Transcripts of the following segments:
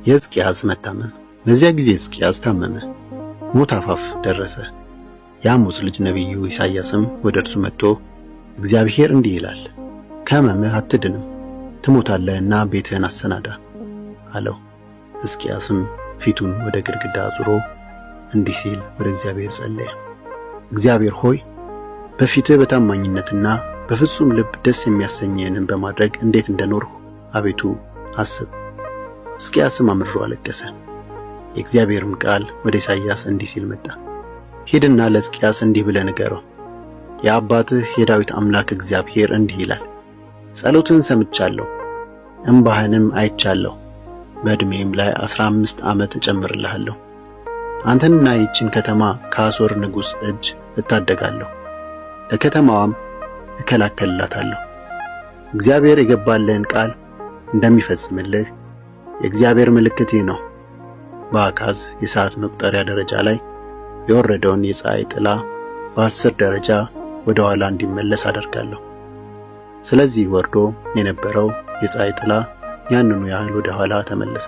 የሕዝቅያስ መታመም። በዚያ ጊዜ ሕዝቅያስ ታመመ፣ ሞት አፋፍ ደረሰ። የአሞጽ ልጅ ነቢዩ ኢሳይያስም ወደ እርሱ መጥቶ እግዚአብሔር እንዲህ ይላል፣ ከሕመምህ አትድንም፣ ትሞታለህና ቤትህን አሰናዳ አለው። ሕዝቅያስም ፊቱን ወደ ግድግዳ አዙሮ እንዲህ ሲል ወደ እግዚአብሔር ጸለየ። እግዚአብሔር ሆይ በፊትህ በታማኝነትና በፍጹም ልብ ደስ የሚያሰኝህንም በማድረግ እንዴት እንደኖርሁ አቤቱ አስብ። ሕዝቅያስም አምርሮ አለቀሰ። የእግዚአብሔርም ቃል ወደ ኢሳይያስ እንዲህ ሲል መጣ። ሂድና ለሕዝቅያስ እንዲህ ብለህ ንገረው፣ የአባትህ የዳዊት አምላክ እግዚአብሔር እንዲህ ይላል፣ ጸሎትህን ሰምቻለሁ፣ እንባህንም አይቻለሁ። በዕድሜም ላይ 15 ዓመት እጨምርልሃለሁ። አንተንና ይህችን ከተማ ከአሦር ንጉሥ እጅ እታደጋለሁ፣ ለከተማዋም እከላከልላታለሁ። እግዚአብሔር የገባልህን ቃል እንደሚፈጽምልህ የእግዚአብሔር ምልክት ይህ ነው። በአካዝ የሰዓት መቁጠሪያ ደረጃ ላይ የወረደውን የፀሐይ ጥላ በ10 ደረጃ ወደ ኋላ እንዲመለስ አደርጋለሁ። ስለዚህ ወርዶ የነበረው የፀሐይ ጥላ ያንኑ ያህል ወደ ኋላ ተመለሰ።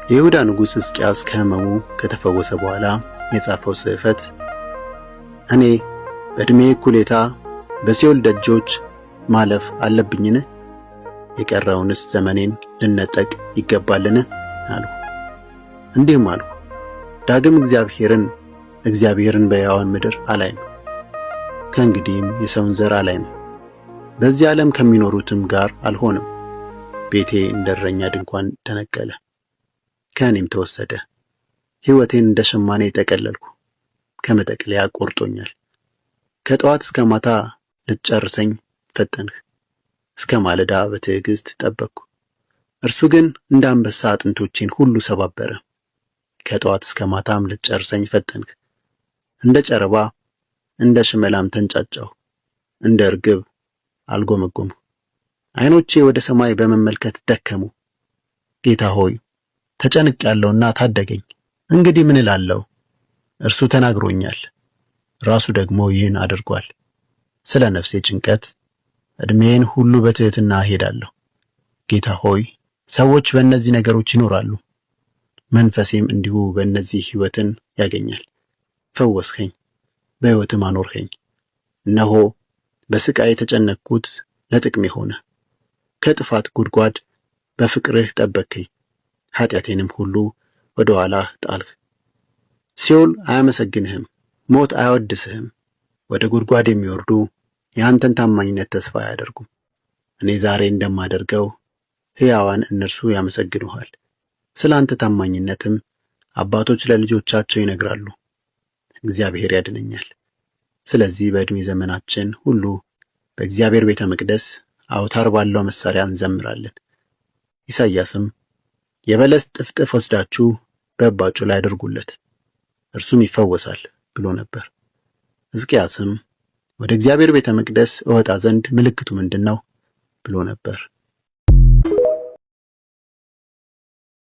የይሁዳ ንጉሥ ሕዝቅያስ ከሕመሙ ከተፈወሰ በኋላ የጻፈው ጽሕፈት እኔ በዕድሜ እኩሌታ በሲኦል ደጆች ማለፍ አለብኝን? የቀረውንስ ዘመኔን ልነጠቅ ይገባልን? አልሁ። እንዲህም አልሁ፣ ዳግም እግዚአብሔርን በሕያዋን ምድር አላይም፣ ከእንግዲህም የሰውን ዘር አላይም። በዚህ ዓለም ከሚኖሩትም ጋር አልሆንም። ቤቴ እንደ እረኛ ድንኳን ተነቀለ፣ ከእኔም ተወሰደ። ሕይወቴን እንደ ሸማኔ ጠቀለልኩ፣ ከመጠቅለያ ቆርጦኛል። ከጠዋት እስከ ማታ ልትጨርሰኝ ፈጠንህ፣ እስከ ማለዳ በትዕግሥት ጠበቅኩ። እርሱ ግን እንደ አንበሳ አጥንቶቼን ሁሉ ሰባበረ። ከጠዋት እስከ ማታም ልትጨርሰኝ ፈጠንህ። እንደ ጨረባ እንደ ሽመላም ተንጫጫሁ፣ እንደ ርግብ አልጎመጎምሁ። ዓይኖቼ ወደ ሰማይ በመመልከት ደከሙ። ጌታ ሆይ ተጨንቄያለሁና ታደገኝ። እንግዲህ ምን እላለሁ? እርሱ ተናግሮኛል፣ ራሱ ደግሞ ይህን አድርጓል። ስለ ነፍሴ ጭንቀት ዕድሜዬን ሁሉ በትሕትና እሄዳለሁ። ጌታ ሆይ ሰዎች በእነዚህ ነገሮች ይኖራሉ፣ መንፈሴም እንዲሁ በእነዚህ ሕይወትን ያገኛል። ፈወስኸኝ፣ በሕይወትም አኖርኸኝ። እነሆ በሥቃይ የተጨነቅሁት ለጥቅሜ ሆነ። ከጥፋት ጉድጓድ በፍቅርህ ጠበቅኸኝ፣ ኃጢአቴንም ሁሉ ወደ ኋላህ ጣልህ። ሲኦል አያመሰግንህም፣ ሞት አያወድስህም። ወደ ጉድጓድ የሚወርዱ የአንተን ታማኝነት ተስፋ አያደርጉም። እኔ ዛሬ እንደማደርገው ሕያዋን እነርሱ ያመሰግኑሃል። ስለ አንተ ታማኝነትም አባቶች ለልጆቻቸው ይነግራሉ። እግዚአብሔር ያድነኛል። ስለዚህ በዕድሜ ዘመናችን ሁሉ በእግዚአብሔር ቤተ መቅደስ አውታር ባለው መሣሪያ እንዘምራለን። ኢሳይያስም የበለስ ጥፍጥፍ ወስዳችሁ በእባጩ ላይ አድርጉለት፣ እርሱም ይፈወሳል ብሎ ነበር። ሕዝቅያስም ወደ እግዚአብሔር ቤተ መቅደስ እወጣ ዘንድ ምልክቱ ምንድን ነው ብሎ ነበር።